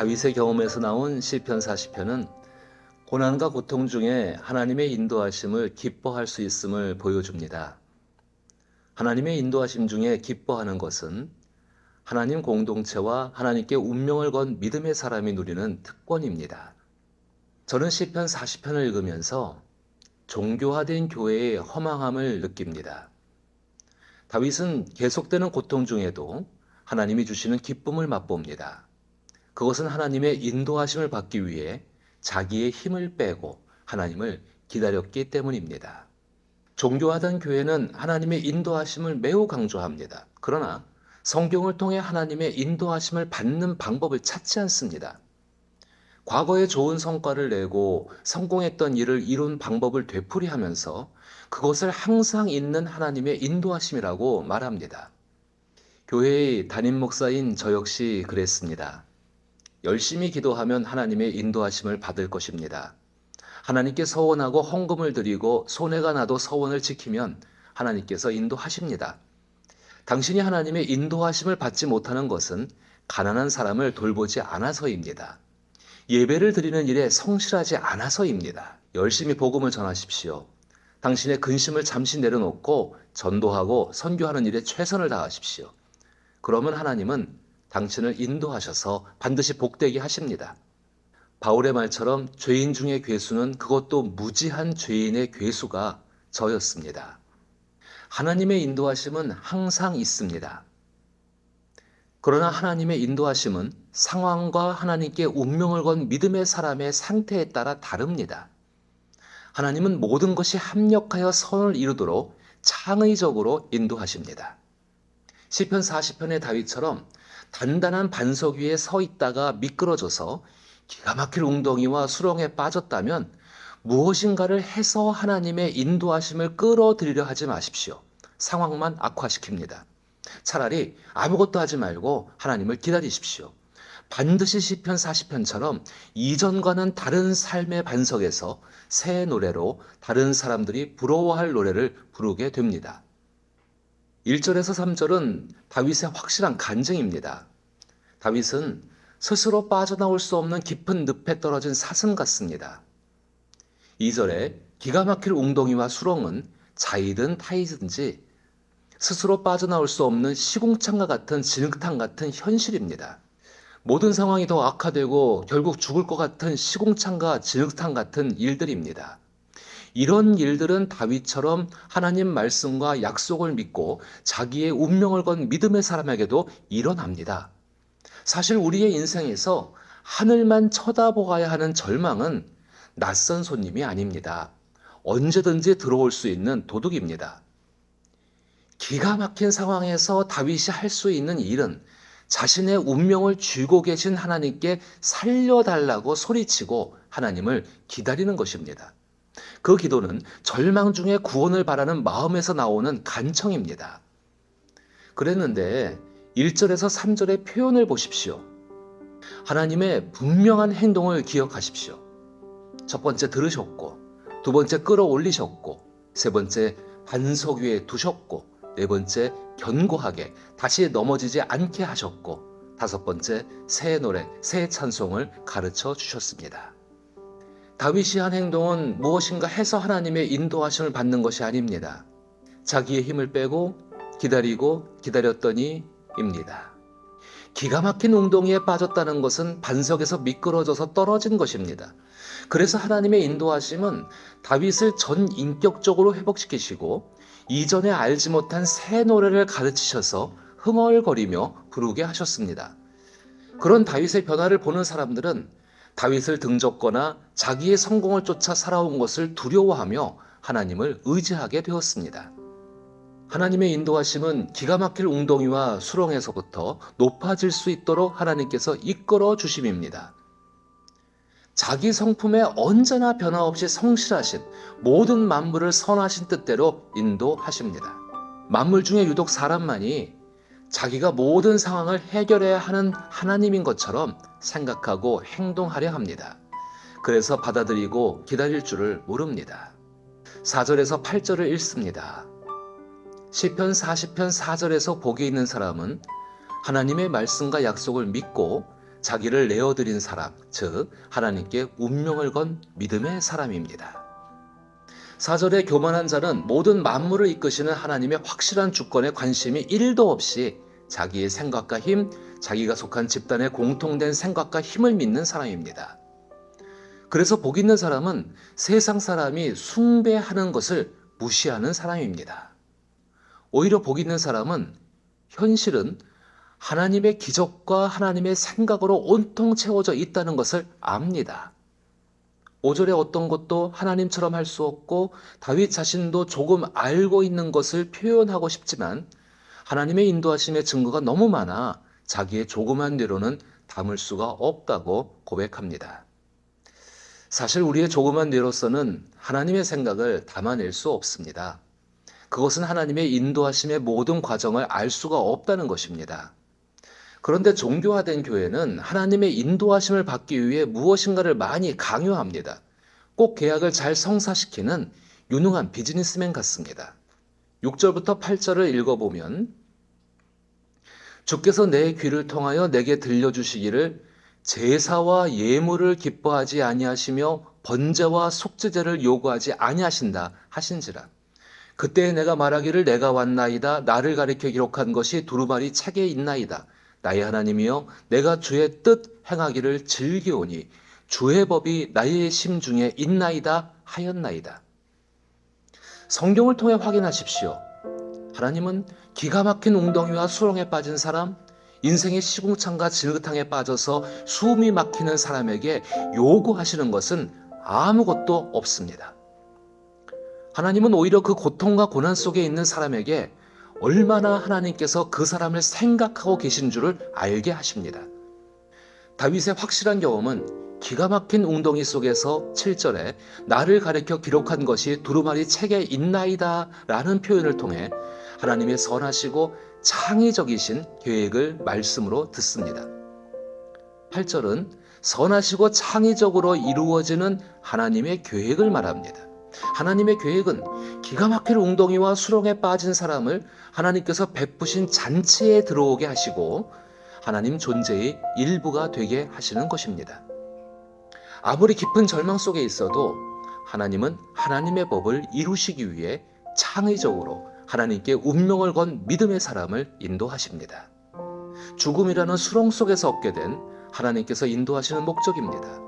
다윗의 경험에서 나온 시편 40편은 고난과 고통 중에 하나님의 인도하심을 기뻐할 수 있음을 보여줍니다. 하나님의 인도하심 중에 기뻐하는 것은 하나님 공동체와 하나님께 운명을 건 믿음의 사람이 누리는 특권입니다. 저는 시편 40편을 읽으면서 종교화된 교회의 허망함을 느낍니다. 다윗은 계속되는 고통 중에도 하나님이 주시는 기쁨을 맛봅니다. 그것은 하나님의 인도하심을 받기 위해 자기의 힘을 빼고 하나님을 기다렸기 때문입니다. 종교화된 교회는 하나님의 인도하심을 매우 강조합니다. 그러나 성경을 통해 하나님의 인도하심을 받는 방법을 찾지 않습니다. 과거에 좋은 성과를 내고 성공했던 일을 이룬 방법을 되풀이하면서 그것을 항상 있는 하나님의 인도하심이라고 말합니다. 교회의 담임 목사인 저 역시 그랬습니다. 열심히 기도하면 하나님의 인도하심을 받을 것입니다. 하나님께 서원하고 헌금을 드리고 손해가 나도 서원을 지키면 하나님께서 인도하십니다. 당신이 하나님의 인도하심을 받지 못하는 것은 가난한 사람을 돌보지 않아서입니다. 예배를 드리는 일에 성실하지 않아서입니다. 열심히 복음을 전하십시오. 당신의 근심을 잠시 내려놓고 전도하고 선교하는 일에 최선을 다하십시오. 그러면 하나님은 당신을 인도하셔서 반드시 복되게 하십니다. 바울의 말처럼 죄인 중의 괴수는 그것도 무지한 죄인의 괴수가 저였습니다. 하나님의 인도하심은 항상 있습니다. 그러나 하나님의 인도하심은 상황과 하나님께 운명을 건 믿음의 사람의 상태에 따라 다릅니다. 하나님은 모든 것이 합력하여 선을 이루도록 창의적으로 인도하십니다. 시편 40편의 다윗처럼 단단한 반석 위에 서 있다가 미끄러져서 기가 막힐 웅덩이와 수렁에 빠졌다면 무엇인가를 해서 하나님의 인도하심을 끌어들이려 하지 마십시오. 상황만 악화시킵니다. 차라리 아무것도 하지 말고 하나님을 기다리십시오. 반드시 시편 40편처럼 이전과는 다른 삶의 반석에서 새 노래로 다른 사람들이 부러워할 노래를 부르게 됩니다. 1절에서 3절은 다윗의 확실한 간증입니다. 다윗은 스스로 빠져나올 수 없는 깊은 늪에 떨어진 사슴 같습니다. 2절에 기가 막힐 웅덩이와 수렁은 자이든 타이든지 스스로 빠져나올 수 없는 시궁창과 같은 진흙탕 같은 현실입니다. 모든 상황이 더 악화되고 결국 죽을 것 같은 시궁창과 진흙탕 같은 일들입니다. 이런 일들은 다윗처럼 하나님 말씀과 약속을 믿고 자기의 운명을 건 믿음의 사람에게도 일어납니다. 사실 우리의 인생에서 하늘만 쳐다보아야 하는 절망은 낯선 손님이 아닙니다. 언제든지 들어올 수 있는 도둑입니다. 기가 막힌 상황에서 다윗이 할 수 있는 일은 자신의 운명을 쥐고 계신 하나님께 살려달라고 소리치고 하나님을 기다리는 것입니다. 그 기도는 절망 중에 구원을 바라는 마음에서 나오는 간청입니다. 그랬는데 1절에서 3절의 표현을 보십시오. 하나님의 분명한 행동을 기억하십시오. 첫 번째 들으셨고, 두 번째 끌어올리셨고, 세 번째 반석 위에 두셨고, 네 번째 견고하게 다시 넘어지지 않게 하셨고, 다섯 번째 새 노래, 새 찬송을 가르쳐 주셨습니다. 다윗이 한 행동은 무엇인가 해서 하나님의 인도하심을 받는 것이 아닙니다. 자기의 힘을 빼고 기다리고 기다렸더니 입니다. 기가 막힌 웅덩이에 빠졌다는 것은 반석에서 미끄러져서 떨어진 것입니다. 그래서 하나님의 인도하심은 다윗을 전 인격적으로 회복시키시고 이전에 알지 못한 새 노래를 가르치셔서 흥얼거리며 부르게 하셨습니다. 그런 다윗의 변화를 보는 사람들은 다윗을 등졌거나 자기의 성공을 쫓아 살아온 것을 두려워하며 하나님을 의지하게 되었습니다. 하나님의 인도하심은 기가 막힐 웅덩이와 수렁에서부터 높아질 수 있도록 하나님께서 이끌어 주심입니다. 자기 성품에 언제나 변함없이 성실하신 모든 만물을 선하신 뜻대로 인도하십니다. 만물 중에 유독 사람만이 자기가 모든 상황을 해결해야 하는 하나님인 것처럼 생각하고 행동하려 합니다. 그래서 받아들이고 기다릴 줄을 모릅니다. 4절에서 8절을 읽습니다. 시편 40편 4절에서 복이 있는 사람은 하나님의 말씀과 약속을 믿고 자기를 내어드린 사람, 즉 하나님께 운명을 건 믿음의 사람입니다. 4절에 교만한 자는 모든 만물을 이끄시는 하나님의 확실한 주권에 관심이 1도 없이 자기의 생각과 힘, 자기가 속한 집단의 공통된 생각과 힘을 믿는 사람입니다. 그래서 복 있는 사람은 세상 사람이 숭배하는 것을 무시하는 사람입니다. 오히려 복 있는 사람은 현실은 하나님의 기적과 하나님의 생각으로 온통 채워져 있다는 것을 압니다. 5절에 어떤 것도 하나님처럼 할 수 없고 다윗 자신도 조금 알고 있는 것을 표현하고 싶지만 하나님의 인도하심의 증거가 너무 많아 자기의 조그만 뇌로는 담을 수가 없다고 고백합니다. 사실 우리의 조그만 뇌로서는 하나님의 생각을 담아낼 수 없습니다. 그것은 하나님의 인도하심의 모든 과정을 알 수가 없다는 것입니다. 그런데 종교화된 교회는 하나님의 인도하심을 받기 위해 무엇인가를 많이 강요합니다. 꼭 계약을 잘 성사시키는 유능한 비즈니스맨 같습니다. 6절부터 8절을 읽어보면 주께서 내 귀를 통하여 내게 들려주시기를 제사와 예물을 기뻐하지 아니하시며 번제와 속죄제를 요구하지 아니하신다 하신지라. 그때 내가 말하기를 내가 왔나이다. 나를 가리켜 기록한 것이 두루마리 책에 있나이다. 나의 하나님이여 내가 주의 뜻 행하기를 즐기오니 주의 법이 나의 심중에 있나이다 하였나이다. 성경을 통해 확인하십시오. 하나님은 기가 막힌 웅덩이와 수렁에 빠진 사람, 인생의 시궁창과 질그탕에 빠져서 숨이 막히는 사람에게 요구하시는 것은 아무것도 없습니다. 하나님은 오히려 그 고통과 고난 속에 있는 사람에게 얼마나 하나님께서 그 사람을 생각하고 계신 줄을 알게 하십니다. 다윗의 확실한 경험은 기가 막힌 웅덩이 속에서 7절에 나를 가리켜 기록한 것이 두루마리 책에 있나이다 라는 표현을 통해 하나님의 선하시고 창의적이신 계획을 말씀으로 듣습니다. 8절은 선하시고 창의적으로 이루어지는 하나님의 계획을 말합니다. 하나님의 계획은 기가 막힐 웅덩이와 수렁에 빠진 사람을 하나님께서 베푸신 잔치에 들어오게 하시고 하나님 존재의 일부가 되게 하시는 것입니다. 아무리 깊은 절망 속에 있어도 하나님은 하나님의 법을 이루시기 위해 창의적으로 하나님께 운명을 건 믿음의 사람을 인도하십니다. 죽음이라는 수렁 속에서 얻게 된 하나님께서 인도하시는 목적입니다.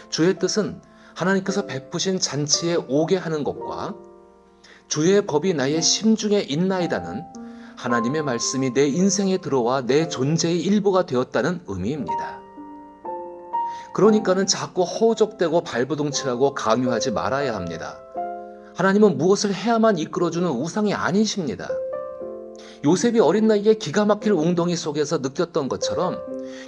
주의 뜻은 하나님께서 베푸신 잔치에 오게 하는 것과 주의 법이 나의 심중에 있나이다는 하나님의 말씀이 내 인생에 들어와 내 존재의 일부가 되었다는 의미입니다. 그러니까는 자꾸 허우적대고 발버둥치라고 강요하지 말아야 합니다. 하나님은 무엇을 해야만 이끌어주는 우상이 아니십니다. 요셉이 어린 나이에 기가 막힐 웅덩이 속에서 느꼈던 것처럼,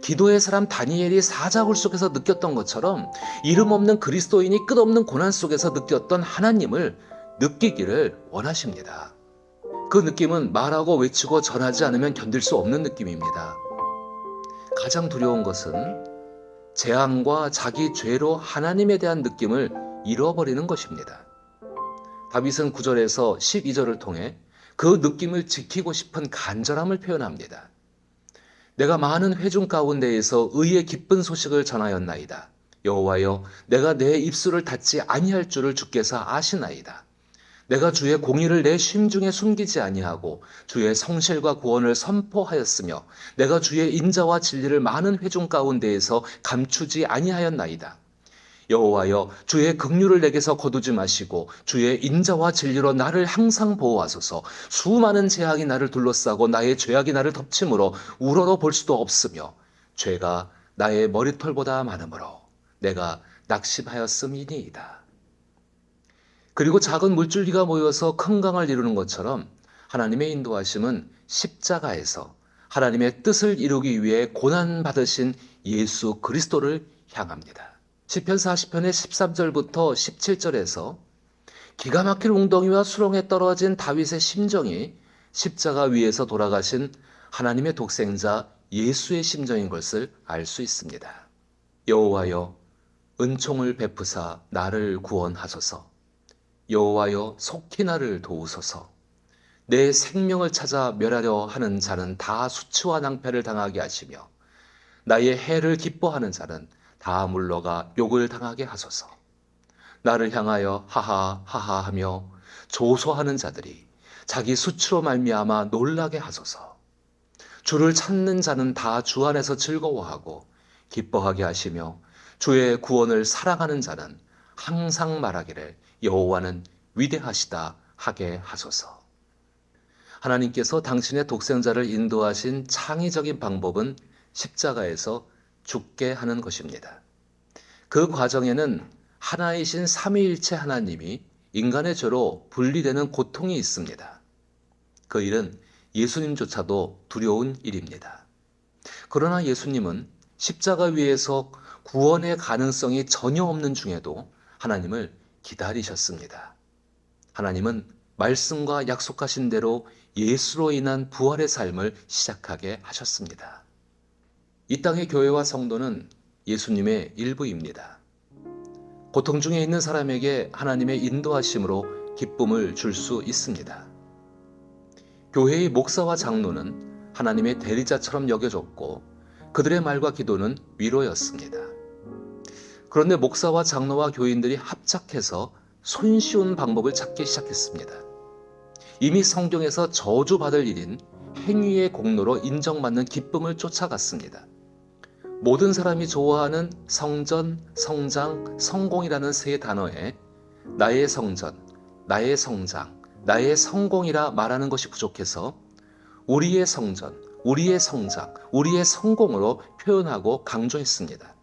기도의 사람 다니엘이 사자굴 속에서 느꼈던 것처럼, 이름 없는 그리스도인이 끝없는 고난 속에서 느꼈던 하나님을 느끼기를 원하십니다. 그 느낌은 말하고 외치고 전하지 않으면 견딜 수 없는 느낌입니다. 가장 두려운 것은 재앙과 자기 죄로 하나님에 대한 느낌을 잃어버리는 것입니다. 다윗은 9절에서 12절을 통해 그 느낌을 지키고 싶은 간절함을 표현합니다. 내가 많은 회중 가운데에서 의의 기쁜 소식을 전하였나이다. 여호와여, 내가 내 입술을 닫지 아니할 줄을 주께서 아시나이다. 내가 주의 공의를 내 심중에 숨기지 아니하고 주의 성실과 구원을 선포하였으며 내가 주의 인자와 진리를 많은 회중 가운데에서 감추지 아니하였나이다. 여호와여, 주의 긍휼을 내게서 거두지 마시고 주의 인자와 진리로 나를 항상 보호하소서. 수많은 재앙이 나를 둘러싸고 나의 죄악이 나를 덮침으로 우러러 볼 수도 없으며 죄가 나의 머리털보다 많으므로 내가 낙심하였음이니이다. 그리고 작은 물줄기가 모여서 큰 강을 이루는 것처럼 하나님의 인도하심은 십자가에서 하나님의 뜻을 이루기 위해 고난받으신 예수 그리스도를 향합니다. 시편 40편의 13절부터 17절에서 기가 막힐 웅덩이와 수렁에 떨어진 다윗의 심정이 십자가 위에서 돌아가신 하나님의 독생자 예수의 심정인 것을 알 수 있습니다. 여호와여, 은총을 베푸사 나를 구원하소서. 여호와여, 속히 나를 도우소서. 내 생명을 찾아 멸하려 하는 자는 다 수치와 낭패를 당하게 하시며 나의 해를 기뻐하는 자는 다 물러가 욕을 당하게 하소서. 나를 향하여 하하 하하 하며 조소하는 자들이 자기 수치로 말미암아 놀라게 하소서. 주를 찾는 자는 다 주 안에서 즐거워하고 기뻐하게 하시며 주의 구원을 사랑하는 자는 항상 말하기를 여호와는 위대하시다 하게 하소서. 하나님께서 당신의 독생자를 인도하신 창의적인 방법은 십자가에서 죽게 하는 것입니다. 그 과정에는 하나이신 삼위일체 하나님이 인간의 죄로 분리되는 고통이 있습니다. 그 일은 예수님조차도 두려운 일입니다. 그러나 예수님은 십자가 위에서 구원의 가능성이 전혀 없는 중에도 하나님을 기다리셨습니다. 하나님은 말씀과 약속하신 대로 예수로 인한 부활의 삶을 시작하게 하셨습니다. 이 땅의 교회와 성도는 예수님의 일부입니다. 고통 중에 있는 사람에게 하나님의 인도하심으로 기쁨을 줄 수 있습니다. 교회의 목사와 장로는 하나님의 대리자처럼 여겨졌고 그들의 말과 기도는 위로였습니다. 그런데 목사와 장로와 교인들이 합작해서 손쉬운 방법을 찾기 시작했습니다. 이미 성경에서 저주받을 일인 행위의 공로로 인정받는 기쁨을 쫓아갔습니다. 모든 사람이 좋아하는 성전, 성장, 성공이라는 세 단어에 나의 성전, 나의 성장, 나의 성공이라 말하는 것이 부족해서 우리의 성전, 우리의 성장, 우리의 성공으로 표현하고 강조했습니다.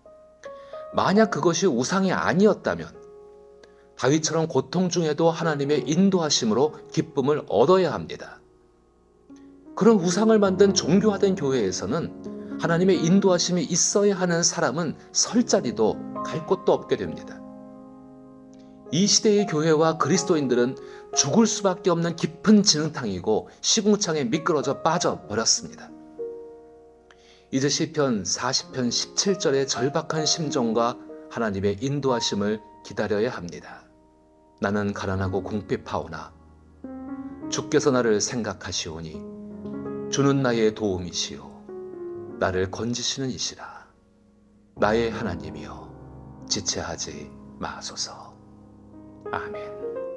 만약 그것이 우상이 아니었다면 다윗처럼 고통 중에도 하나님의 인도하심으로 기쁨을 얻어야 합니다. 그런 우상을 만든 종교화된 교회에서는 하나님의 인도하심이 있어야 하는 사람은 설 자리도 갈 곳도 없게 됩니다. 이 시대의 교회와 그리스도인들은 죽을 수밖에 없는 깊은 진흙탕이고 시궁창에 미끄러져 빠져버렸습니다. 이제 시편 40편 17절의 절박한 심정과 하나님의 인도하심을 기다려야 합니다. 나는 가난하고 궁핍하오나 주께서 나를 생각하시오니 주는 나의 도움이시오 나를 건지시는 이시라. 나의 하나님이여 지체하지 마소서. 아멘.